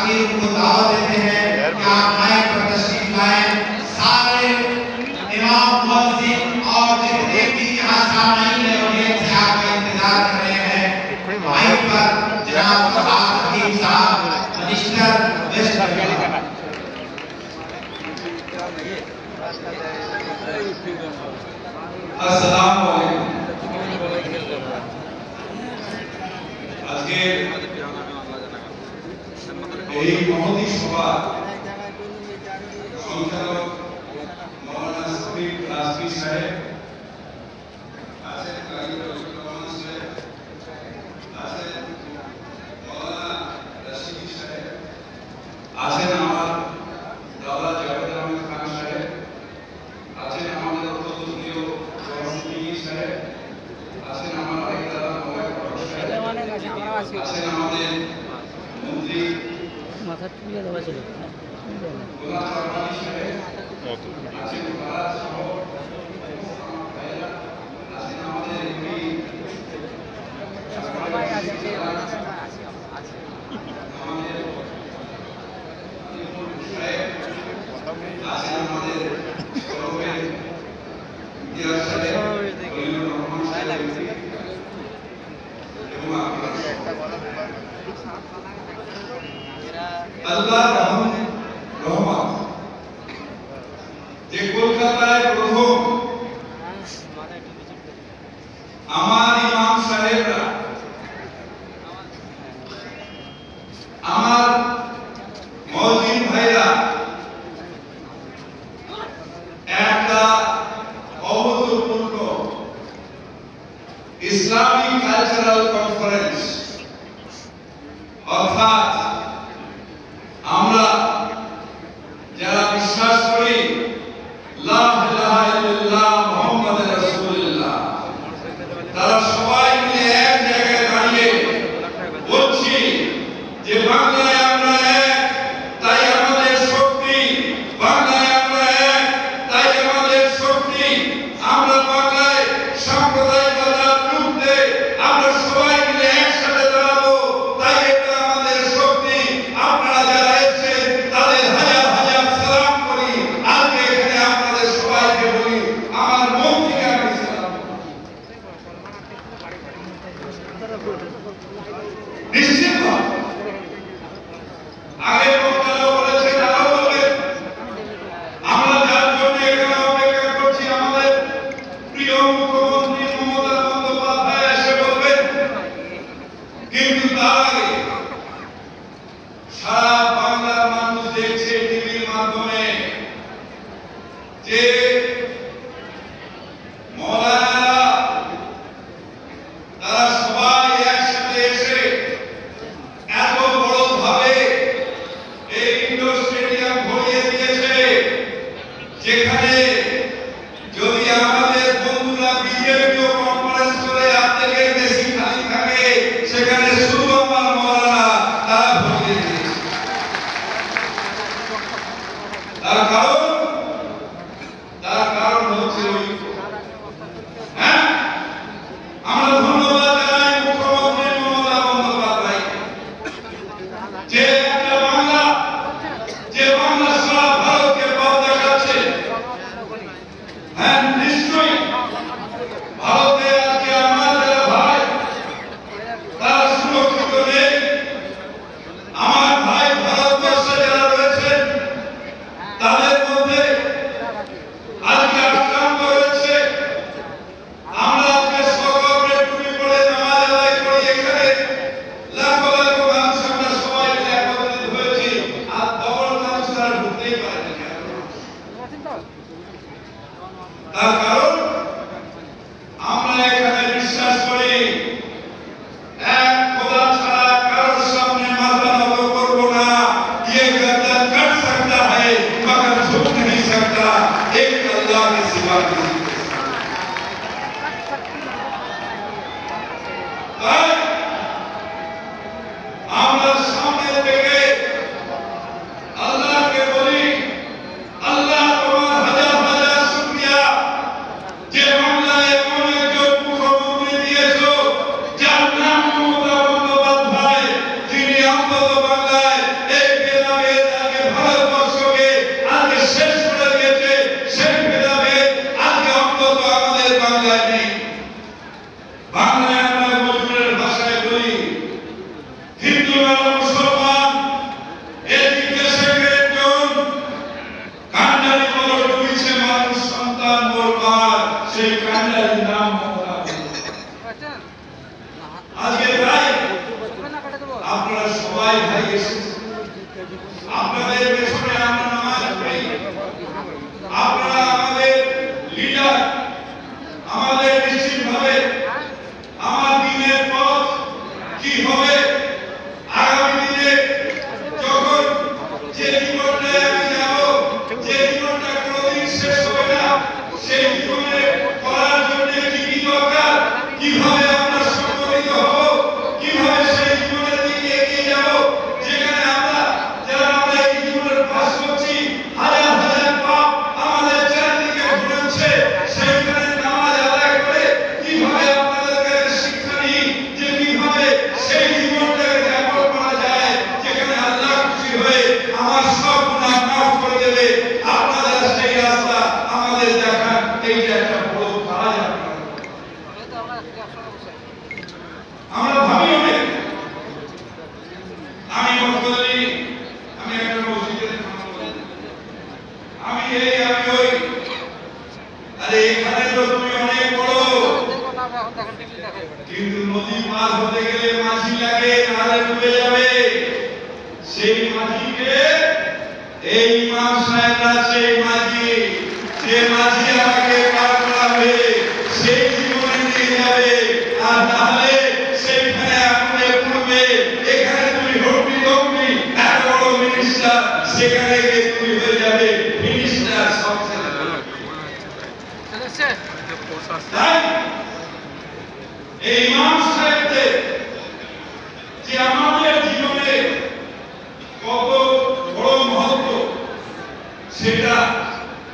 हाजिर को दावत देते हैं कि आप माइक पर तशरीफ लाएं। सारे इमाम मुअज्जिन और जितने भी यहाँ सामईन है ऑडियंस से आपका इंतजार कर रहे हैं। माइक पर जनाब फरहाद हकीम साहब मिनिस्टर वेस्ट बंगाल। अस्सलाम वालेकुम। আজকে এই মহতী সভা সঞ্চালক মৌলানা শফিক রাজভী সাহেব আছেন, মৌলানা সাহেব আছেন, মৌলানা রশিদ সাহেব আছেন, আমার দাদা জাভেদ আহমেদ খান সাহেব আছেন, আমাদের অত্যন্ত প্রিয় জয়ন্তী সাহেব আছেন, আমার আরেক দাদা মোবাইল সাহেব আছেন, আমাদের মন্ত্রী মাথা তুলে দেওয়া ছিল গোলাম রব্বানী সাহেব আছেন, ফারাজ সহ আছেন, আমাদের এমপি আমাদের সাহেব আছেন, আমাদের সরবের ইতিহাস সাহেব খলিলুর রহমান সাহেব এবং আল্লাহ রহমান যে কলকাতায় প্রথম আমার ইমাম সাহেবরা আমার মুয়াজ্জিন ভাইরা একটা অভূতপূর্ব ইসলামিক কালচারাল কনফারেন্স অর্থাৎ আমরা যারা বিশ্বাস করি লা ইলাহা ইল্লাল্লাহ মুহাম্মাদুর রাসূলুল্লাহ তারা সবাই মিলে এক জায়গায় দাঁড়িয়ে বলছি যে বাংলায় আমরা এক, তাই আমাদের শক্তি, বাংলায় আমরা এক, তাই আমাদের শক্তি। আমরা বাংলায় সাম্প্রদায়িকতার বিরুদ্ধে আমরা সবাই মিলে একসাথে দাঁড়াবো, তাই এটা আমাদের শক্তি। আপনারা যারা এসেছেন তাদের হাজার হাজার সালাম করি। আজকে এখানে আপনাদের সবাইকে বলি আমার মন থেকে আমি সালাম নিশ্চিত আগে বক্তারা বলেছেন, তারা বলবেন আমরা যার জন্য এখানে অপেক্ষা করছি আমাদের প্রিয় মুখ্যমন্ত্রী মমতা বন্দ্যোপাধ্যায় এসে বলবেন, কিন্তু তার আগে সারা বাংলার মানুষ দেখছে টিভির মাধ্যমে যে মৌলানারা তারা সবাই একসাথে এসে এত বড় ভাবে এই ইন্ডোর স্টেডিয়াম ভরিয়ে দিয়েছে, যেখানে যদি আমাদের বন্ধুরা বিজেপিও কনফারেন্স করে অর্ধেকের বেশি খালি থাকে, সেখানে শুধু আমার মৌলানা তারা ভরিয়ে দিয়েছে। তার কারণ হচ্ছে ঐক্য। হ্যাঁ, আমরা ধন্যবাদ জানাই মুখ্যমন্ত্রী মমতা বন্দ্যোপাধ্যায়কে যে একটা বাংলা, যে বাংলা সারা ভারতকে পথ দেখাচ্ছে। হ্যাঁ, নিশ্চয়ই ভারতে আজকে আমার যারা ভাই তারা সুরক্ষিত নেই। আমার ভাই ভারতবর্ষে যারা রয়েছেন তাদের মধ্যে আজকে আক্রান্ত হয়েছে। আমরা আজকে সকালে টুপি পরে নামাজ আদায় করি, এখানে লাখো লাখো মানুষ আমরা সবাই মিলে একত্র ভাই এসেছে, আপনাদের পেছনে আমরা নামাজ পড়ি, আপনারা আমাদের লিডার, আমাদের নিশ্চিতভাবে আমার দিনের পথ কি হবে, আগামী দিনে যখন যে জীবনটায় আমি যাব, যে জীবনটা কোনোদিন শেষ হবে না, সেই জীবনে করার জন্য কি কি দরকার, কিভাবে আমরা সংগঠিত হব, কিভাবে সেই জীবনের দিকে এগিয়ে যাব, যেখানে আমরা এই জীবনের পাশ করছি, হাজার হাজার পাপ আমাদের চারিদিকে ঘুরছে, সেইখানে নামাজ আদায় করে কিভাবে আপনাদের কাছে শিক্ষা নিই যে কিভাবে সেই জীবনটাকে যাপন করা যায়, যেখানে আল্লাহ খুশি হয়ে আমার সব গুনাহ মাফ করে দেবে। আপনারা সেই রাস্তা আমাদের দেখান, এইটা একটা বড় কাজ। আমরা ভাবি অনেক, আমি বলি আমি একটা মসজিদের আমি এই আমি ওই, আরে এখানে তো তুমি অনেক বড়, কিন্তু নদী পার হতে গেলে মাঝি লাগে, নাহলে ডুবে যাবে। সেই মাঝিকে এই ইমাম সাহেবরা সেই মাঝি, যে মাঝি আমাকে পার করাবে, সেই জীবনে নিয়ে যাবে, আর নাহলে সেইখানে আপনি পড়বে। এখানে তুমি হটবি দৌড়বি, এত বড় মিনিস্টার, সেখানে গিয়ে তুমি হয়ে যাবে মিনিস্টার সবচেয়ে। তাই এই ইমাম সাহেবদের যে আমাদের জীবনে কত বড় মহত্ব, সেটা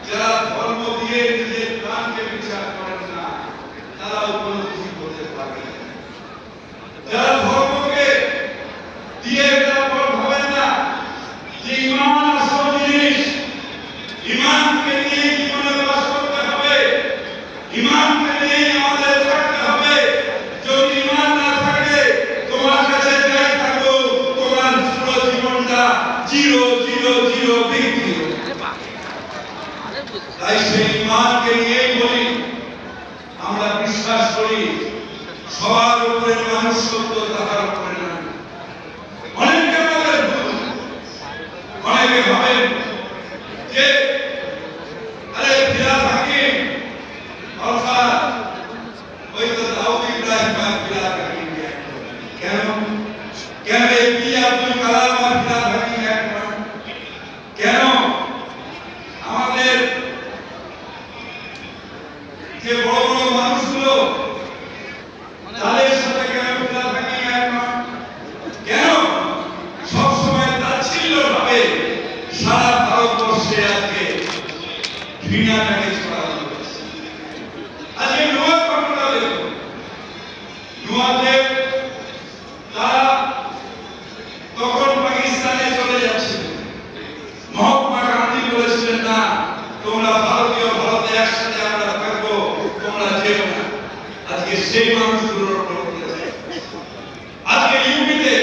যারা ধর্ম দিয়ে নিজের প্রাণকে বিচার করেন না, তারা উপলব্ধি করতে পারবে না। যারা ধর্মকে দিয়ে তারপর ভাবেন না যে ঈমান আসল জিনিস, ঈমানকে নিয়ে জীবনে বাস করতে হবে, ঈমানকে নিয়ে আমাদের থাকতে হবে। যদি ঈমান না থাকে, তোমার কাছে যাই থাকো, তোমার পুরো জীবনটা জিরো জিরো জিরো বিক্রি। তাই সেই ঈমানকে নিয়েই বলি, আমরা বিশ্বাস করি সবার উপরে মানুষ সত্য, তাহার উপরে না। অনেকে আমাদের ভুল, অনেকে ভাবেন যে আরে ফিরাদ হাকিম অর্থাৎ ওই তো দাউদ ইব্রাহিম আর ফিরাদ হাকিম, কেন কেন এপি আব্দুল কালাম আর ফিরাদ হাকিম এক নয়? কেন আমাদের যে বড় বড় মানুষগুলো তাদের সাথে কেন ফিরাদ হাকিম এক নয়? কেন সবসময় তাচ্ছিল্য ভাবে সারা ভারতবর্ষে আজকে ঘৃণাটাকে ছড়ানো হয়েছে? আজকে নোয়া ঘটনা দেখুন, নোয়াতে তারা তখন পাকিস্তানে চলে যাচ্ছিল, মহাত্মা গান্ধী বলেছিলেন না, তোমরা ভারতীয়, ভারতে একসাথে আমরা থাকবো, তোমরা যেও না। আজকে সেই মানুষগুলোর আজকে ইউপিতে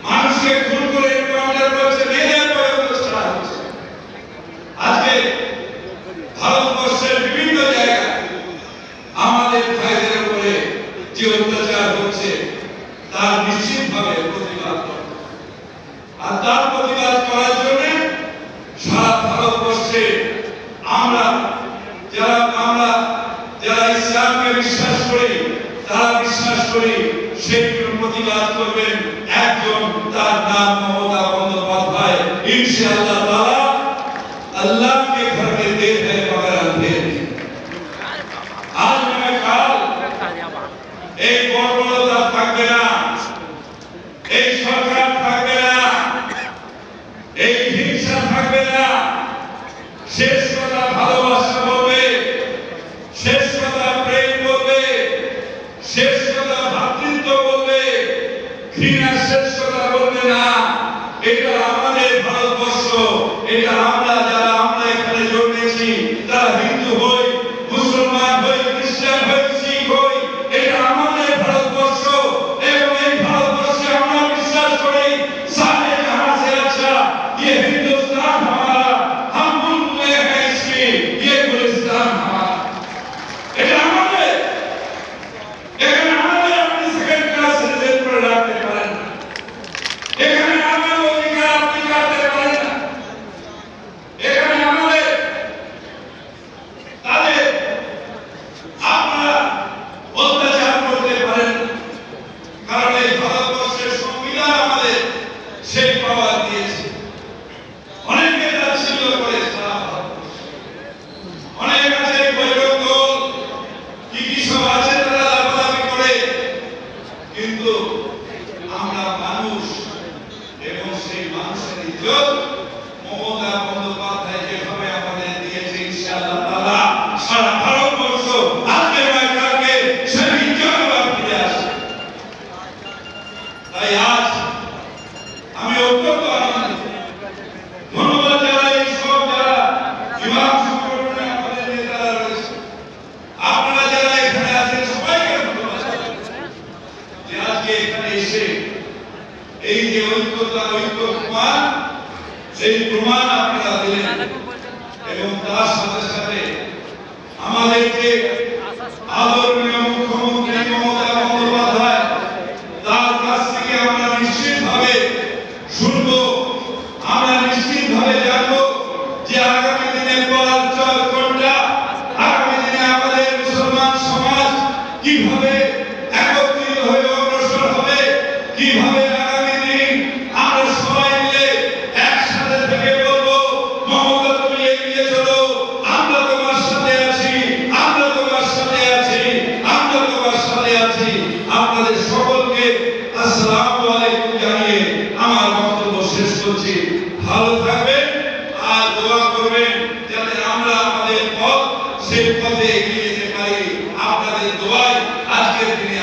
মানুষকে খুন করে এনকাউন্টার করছে, মেয়েদের পর্যন্ত ছাড়া হচ্ছে। আজকে ভারতবর্ষের বিভিন্ন জায়গায় আমাদের ভাইদের উপরে যে অত্যাচার হচ্ছে, তার নিশ্চিতভাবে প্রতিবাদ করবে। আর তার প্রতিবাদ করার জন্য সারা ভারতবর্ষে আমরা যারা ইসলামকে বিশ্বাস করি, তারা বিশ্বাস করি সেইগুলো প্রতিবাদ করবেন একজন, তার নাম মমতা বন্দ্যোপাধ্যায়। ইনশাআল্লাহ তাআলা अल्लाह के घर में देर है मगर अंधेर। आज मैं काल एक বর্বরতা থাকবে না, এই সরকার থাকবে না, এই হিংসা থাকবে না। শেষ কথা ভালোবাসা বলবে, শেষ কথা প্রেম বলবে, শেষ কথা ভ্রাতৃত্ব বলবে, ঘৃণা শেষ কথা বলবে না। এটা আমাদের ভারতবর্ষ, এটা আমরা যারা আমরা এখানে জন্মেছি, তারা হিন্দু হই, মুসলমান হই, খ্রিস্টান হই, শিখ হই, এটা আমাদের ভারতবর্ষ। এবং এই ভারতবর্ষে আমরা বিশ্বাস করি सारे जहां से अच्छा ये हिंदुस्तान हमारा, हम बुलबुले हैं इसकी, ये गुलिस्तान हमारा। এটা আমাদের, এখানে আমাদের আপনি সেকেন্ড ক্লাস সিটিজেন করে রাখতে পারেন না। এখানে ইজ্জত মমতা বন্দ্যোপাধ্যায় যেভাবে আমাদের দিয়েছে ইনশাআল্লাহ তাআলা সারা ভারতবর্ষ আজকে নয় কালকে সেই ইজ্জত আবার ফিরে আসবে। তাই আজ আমি অত্যন্ত আনন্দিত। ধন্যবাদ জানাই সব যারা ইমাম সংগঠনে আমাদের নেতারা রয়েছে, আপনারা যারা এখানে আছেন সবাইকে ধন্যবাদ যে আজকে এখানে এসে এই যে ঐক্য প্রমাণ, সেই প্রমাণ আপনারা দিলেন এবং তার সাথে সাথে আমাদের যে আদরণীয় মুখ্যমন্ত্রী মমতা বন্দ্যোপাধ্যায় তার কাছ থেকে আমরা নিশ্চিতভাবে শুনবো, আমরা নিশ্চিতভাবে জানবো যে আগামী দিনে বলার চল কোনটা, আগামী দিনে আমাদের মুসলমান সমাজ কিভাবে একত্রিত হয়ে অগ্রসর হবে, কিভাবে আগামী দিন আমরা সবাই মিলে একসাথে থেকে বলবো মমতা তুমি এগিয়ে চলো, আমরা তোমার সাথে আছি, আমরা তোমার সাথে আছি, আমরা তোমার সাথে আছি। আপনাদের সকলকে আসসালামু আলাইকুম জানিয়ে আমার বক্তব্য শেষ করছি। ভালো থাকবেন আর দোয়া করবেন যাতে আমরা আমাদের পথ সেই পথে এগিয়ে যেতে পারি। আপনাদের দোয়ায় আজকের দিনে